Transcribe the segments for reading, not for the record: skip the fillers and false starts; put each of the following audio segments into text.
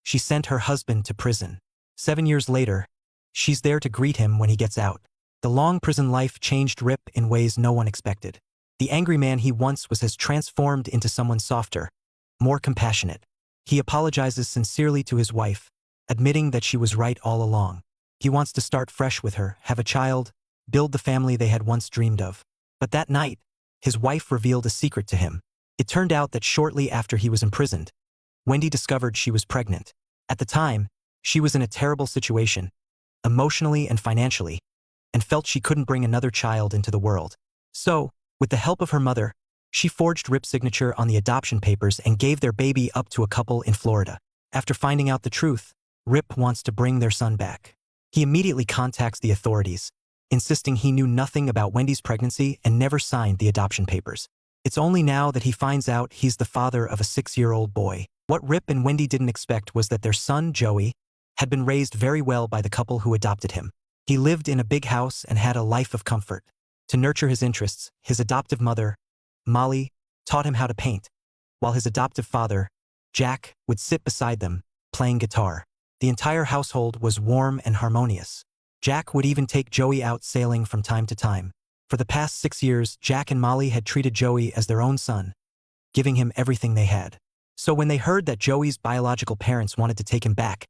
she sent her husband to prison. 7 years later, she's there to greet him when he gets out. The long prison life changed Rip in ways no one expected. The angry man he once was has transformed into someone softer, more compassionate. He apologizes sincerely to his wife, admitting that she was right all along. He wants to start fresh with her, have a child, build the family they had once dreamed of. But that night, his wife revealed a secret to him. It turned out that shortly after he was imprisoned, Wendy discovered she was pregnant. At the time, she was in a terrible situation, emotionally and financially, and felt she couldn't bring another child into the world. So, with the help of her mother, she forged Rip's signature on the adoption papers and gave their baby up to a couple in Florida. After finding out the truth, Rip wants to bring their son back. He immediately contacts the authorities, insisting he knew nothing about Wendy's pregnancy and never signed the adoption papers. It's only now that he finds out he's the father of a 6-year-old boy. What Rip and Wendy didn't expect was that their son, Joey, had been raised very well by the couple who adopted him. He lived in a big house and had a life of comfort. To nurture his interests, his adoptive mother, Molly, taught him how to paint, while his adoptive father, Jack, would sit beside them, playing guitar. The entire household was warm and harmonious. Jack would even take Joey out sailing from time to time. For the past 6 years, Jack and Molly had treated Joey as their own son, giving him everything they had. So when they heard that Joey's biological parents wanted to take him back,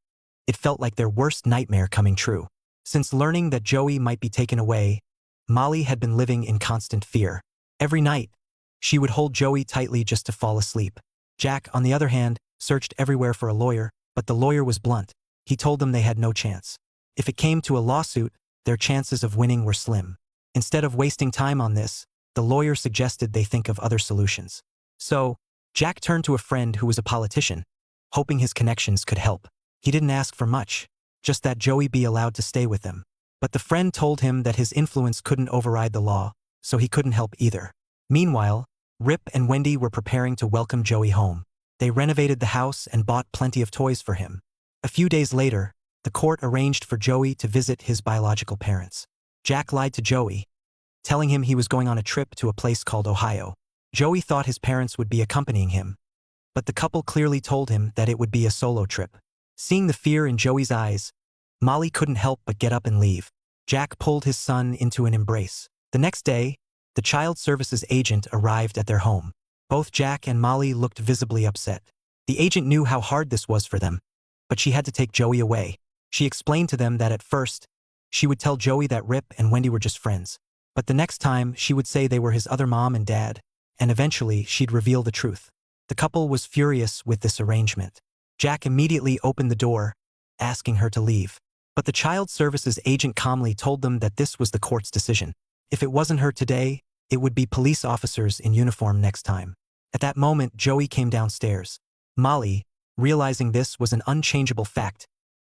it felt like their worst nightmare coming true. Since learning that Joey might be taken away, Molly had been living in constant fear. Every night, she would hold Joey tightly just to fall asleep. Jack, on the other hand, searched everywhere for a lawyer, but the lawyer was blunt. He told them they had no chance. If it came to a lawsuit, their chances of winning were slim. Instead of wasting time on this, the lawyer suggested they think of other solutions. So, Jack turned to a friend who was a politician, hoping his connections could help. He didn't ask for much, just that Joey be allowed to stay with them. But the friend told him that his influence couldn't override the law, so he couldn't help either. Meanwhile, Rip and Wendy were preparing to welcome Joey home. They renovated the house and bought plenty of toys for him. A few days later, the court arranged for Joey to visit his biological parents. Jack lied to Joey, telling him he was going on a trip to a place called Ohio. Joey thought his parents would be accompanying him, but the couple clearly told him that it would be a solo trip. Seeing the fear in Joey's eyes, Molly couldn't help but get up and leave. Jack pulled his son into an embrace. The next day, the child services agent arrived at their home. Both Jack and Molly looked visibly upset. The agent knew how hard this was for them, but she had to take Joey away. She explained to them that at first, she would tell Joey that Rip and Wendy were just friends. But the next time, she would say they were his other mom and dad, and eventually she'd reveal the truth. The couple was furious with this arrangement. Jack immediately opened the door, asking her to leave. But the child services agent calmly told them that this was the court's decision. If it wasn't her today, it would be police officers in uniform next time. At that moment, Joey came downstairs. Molly, realizing this was an unchangeable fact,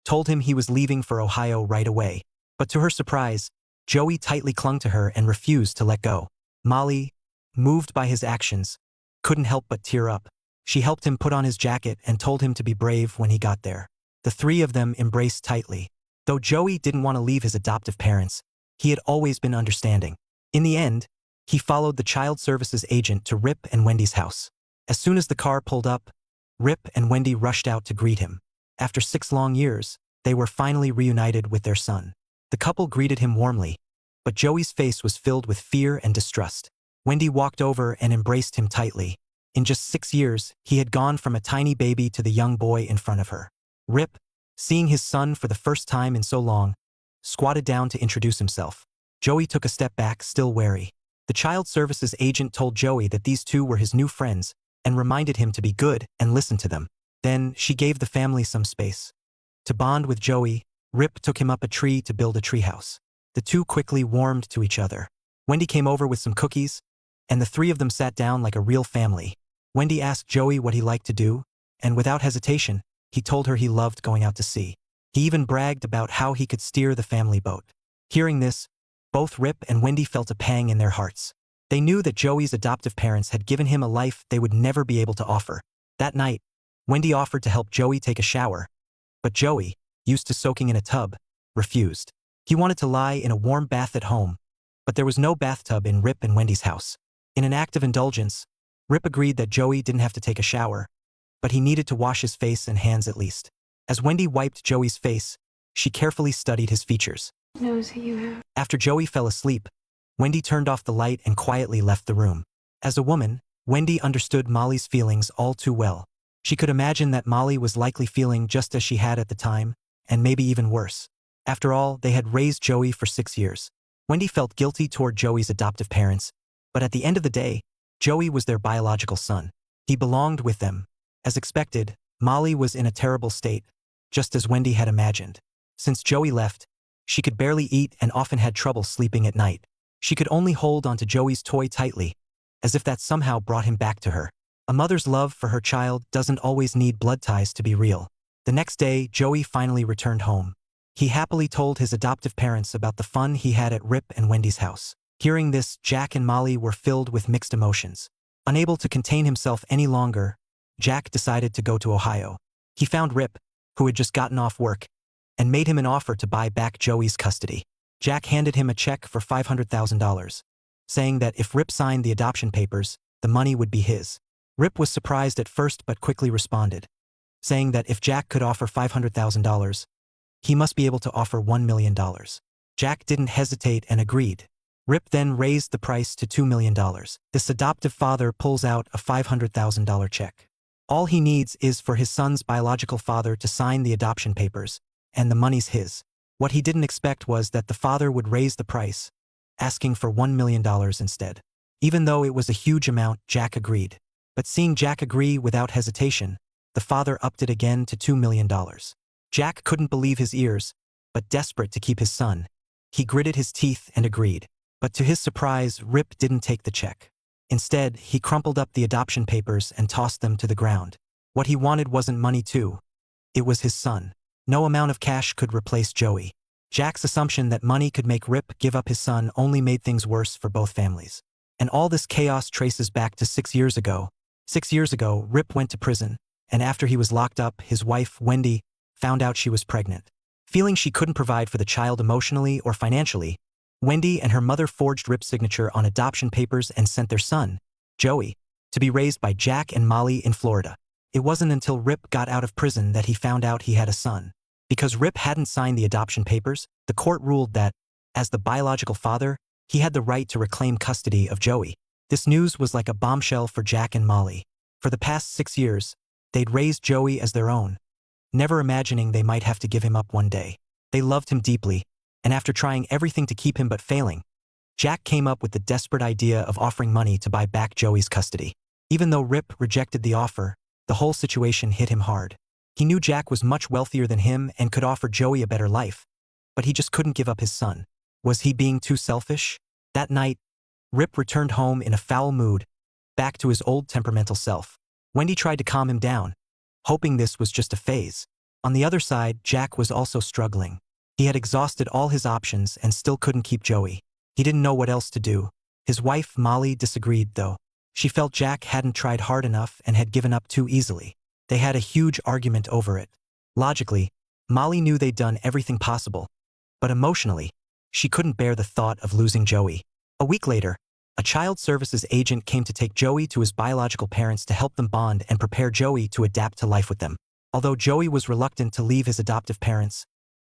told him he was leaving for Ohio right away. But to her surprise, Joey tightly clung to her and refused to let go. Molly, moved by his actions, couldn't help but tear up. She helped him put on his jacket and told him to be brave when he got there. The three of them embraced tightly. Though Joey didn't want to leave his adoptive parents, he had always been understanding. In the end, he followed the child services agent to Rip and Wendy's house. As soon as the car pulled up, Rip and Wendy rushed out to greet him. After 6 long years, they were finally reunited with their son. The couple greeted him warmly, but Joey's face was filled with fear and distrust. Wendy walked over and embraced him tightly. In just 6 years, he had gone from a tiny baby to the young boy in front of her. Rip, seeing his son for the first time in so long, squatted down to introduce himself. Joey took a step back, still wary. The child services agent told Joey that these two were his new friends and reminded him to be good and listen to them. Then she gave the family some space. To bond with Joey, Rip took him up a tree to build a treehouse. The two quickly warmed to each other. Wendy came over with some cookies, and the three of them sat down like a real family. Wendy asked Joey what he liked to do, and without hesitation, he told her he loved going out to sea. He even bragged about how he could steer the family boat. Hearing this, both Rip and Wendy felt a pang in their hearts. They knew that Joey's adoptive parents had given him a life they would never be able to offer. That night, Wendy offered to help Joey take a shower, but Joey, used to soaking in a tub, refused. He wanted to lie in a warm bath at home, but there was no bathtub in Rip and Wendy's house. In an act of indulgence, Rip agreed that Joey didn't have to take a shower, but he needed to wash his face and hands at least. As Wendy wiped Joey's face, she carefully studied his features. Nose that you have. After Joey fell asleep, Wendy turned off the light and quietly left the room. As a woman, Wendy understood Molly's feelings all too well. She could imagine that Molly was likely feeling just as she had at the time, and maybe even worse. After all, they had raised Joey for 6 years. Wendy felt guilty toward Joey's adoptive parents, but at the end of the day, Joey was their biological son. He belonged with them. As expected, Molly was in a terrible state, just as Wendy had imagined. Since Joey left, she could barely eat and often had trouble sleeping at night. She could only hold onto Joey's toy tightly, as if that somehow brought him back to her. A mother's love for her child doesn't always need blood ties to be real. The next day, Joey finally returned home. He happily told his adoptive parents about the fun he had at Rip and Wendy's house. Hearing this, Jack and Molly were filled with mixed emotions. Unable to contain himself any longer, Jack decided to go to Ohio. He found Rip, who had just gotten off work, and made him an offer to buy back Joey's custody. Jack handed him a check for $500,000, saying that if Rip signed the adoption papers, the money would be his. Rip was surprised at first but quickly responded, saying that if Jack could offer $500,000, he must be able to offer $1 million. Jack didn't hesitate and agreed. Rip then raised the price to $2 million. This adoptive father pulls out a $500,000 check. All he needs is for his son's biological father to sign the adoption papers, and the money's his. What he didn't expect was that the father would raise the price, asking for $1 million instead. Even though it was a huge amount, Jack agreed. But seeing Jack agree without hesitation, the father upped it again to $2 million. Jack couldn't believe his ears, but desperate to keep his son, he gritted his teeth and agreed. But to his surprise, Rip didn't take the check. Instead, he crumpled up the adoption papers and tossed them to the ground. What he wanted wasn't money too. It was his son. No amount of cash could replace Joey. Jack's assumption that money could make Rip give up his son only made things worse for both families. And all this chaos traces back to 6 years ago. 6 years ago, Rip went to prison, and after he was locked up, his wife, Wendy, found out she was pregnant. Feeling she couldn't provide for the child emotionally or financially, Wendy and her mother forged Rip's signature on adoption papers and sent their son, Joey, to be raised by Jack and Molly in Florida. It wasn't until Rip got out of prison that he found out he had a son. Because Rip hadn't signed the adoption papers, the court ruled that, as the biological father, he had the right to reclaim custody of Joey. This news was like a bombshell for Jack and Molly. For the past 6 years, they'd raised Joey as their own, never imagining they might have to give him up one day. They loved him deeply, and after trying everything to keep him but failing, Jack came up with the desperate idea of offering money to buy back Joey's custody. Even though Rip rejected the offer, the whole situation hit him hard. He knew Jack was much wealthier than him and could offer Joey a better life, but he just couldn't give up his son. Was he being too selfish? That night, Rip returned home in a foul mood, back to his old temperamental self. Wendy tried to calm him down, hoping this was just a phase. On the other side, Jack was also struggling. He had exhausted all his options and still couldn't keep Joey. He didn't know what else to do. His wife, Molly, disagreed, though. She felt Jack hadn't tried hard enough and had given up too easily. They had a huge argument over it. Logically, Molly knew they'd done everything possible, but emotionally, she couldn't bear the thought of losing Joey. A week later, a child services agent came to take Joey to his biological parents to help them bond and prepare Joey to adapt to life with them. Although Joey was reluctant to leave his adoptive parents,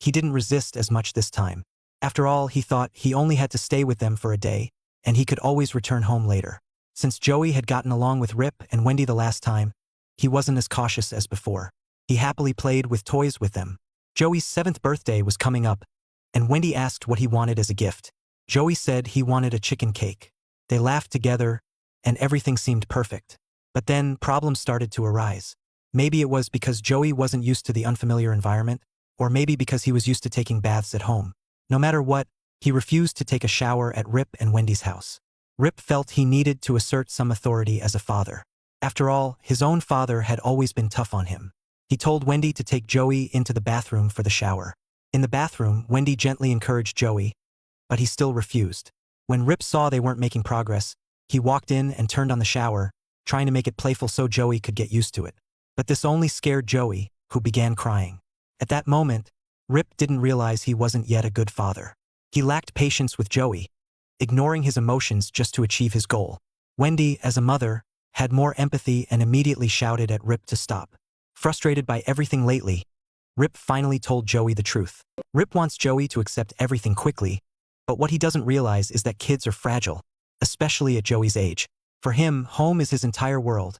he didn't resist as much this time. After all, he thought he only had to stay with them for a day, and he could always return home later. Since Joey had gotten along with Rip and Wendy the last time, he wasn't as cautious as before. He happily played with toys with them. Joey's 7th birthday was coming up, and Wendy asked what he wanted as a gift. Joey said he wanted a chicken cake. They laughed together, and everything seemed perfect. But then problems started to arise. Maybe it was because Joey wasn't used to the unfamiliar environment, or maybe because he was used to taking baths at home. No matter what, he refused to take a shower at Rip and Wendy's house. Rip felt he needed to assert some authority as a father. After all, his own father had always been tough on him. He told Wendy to take Joey into the bathroom for the shower. In the bathroom, Wendy gently encouraged Joey, but he still refused. When Rip saw they weren't making progress, he walked in and turned on the shower, trying to make it playful so Joey could get used to it. But this only scared Joey, who began crying. At that moment, Rip didn't realize he wasn't yet a good father. He lacked patience with Joey, ignoring his emotions just to achieve his goal. Wendy, as a mother, had more empathy and immediately shouted at Rip to stop. Frustrated by everything lately, Rip finally told Joey the truth. Rip wants Joey to accept everything quickly, but what he doesn't realize is that kids are fragile, especially at Joey's age. For him, home is his entire world,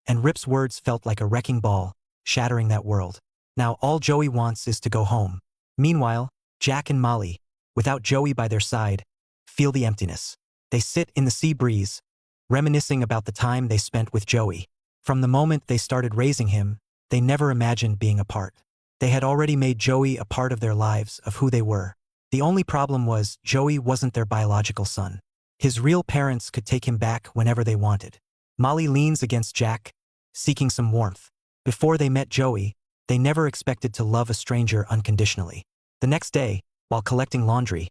and Rip's words felt like a wrecking ball, shattering that world. Now all Joey wants is to go home. Meanwhile, Jack and Molly, without Joey by their side, feel the emptiness. They sit in the sea breeze, reminiscing about the time they spent with Joey. From the moment they started raising him, they never imagined being apart. They had already made Joey a part of their lives, of who they were. The only problem was Joey wasn't their biological son. His real parents could take him back whenever they wanted. Molly leans against Jack, seeking some warmth. Before they met Joey, they never expected to love a stranger unconditionally. The next day, while collecting laundry,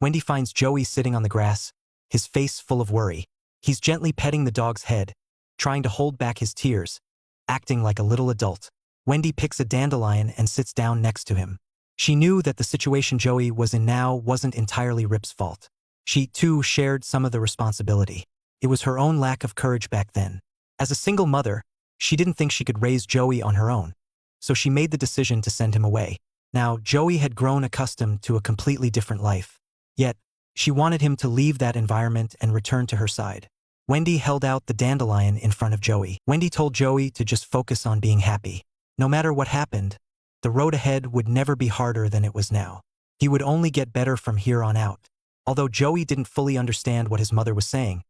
Wendy finds Joey sitting on the grass, his face full of worry. He's gently petting the dog's head, trying to hold back his tears, acting like a little adult. Wendy picks a dandelion and sits down next to him. She knew that the situation Joey was in now wasn't entirely Rip's fault. She, too, shared some of the responsibility. It was her own lack of courage back then. As a single mother, she didn't think she could raise Joey on her own, so she made the decision to send him away. Now, Joey had grown accustomed to a completely different life. Yet, she wanted him to leave that environment and return to her side. Wendy held out the dandelion in front of Joey. Wendy told Joey to just focus on being happy. No matter what happened, the road ahead would never be harder than it was now. He would only get better from here on out. Although Joey didn't fully understand what his mother was saying,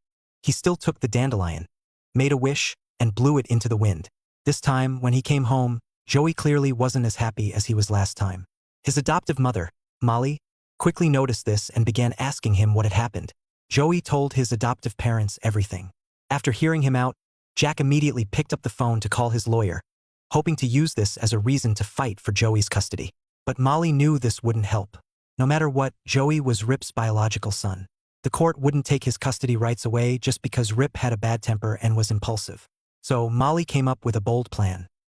he still took the dandelion, made a wish, and blew it into the wind. This time, when he came home, Joey clearly wasn't as happy as he was last time. His adoptive mother, Molly, quickly noticed this and began asking him what had happened. Joey told his adoptive parents everything. After hearing him out, Jack immediately picked up the phone to call his lawyer, hoping to use this as a reason to fight for Joey's custody. But Molly knew this wouldn't help. No matter what, Joey was Rip's biological son. The court wouldn't take his custody rights away just because Rip had a bad temper and was impulsive. So Molly came up with a bold plan.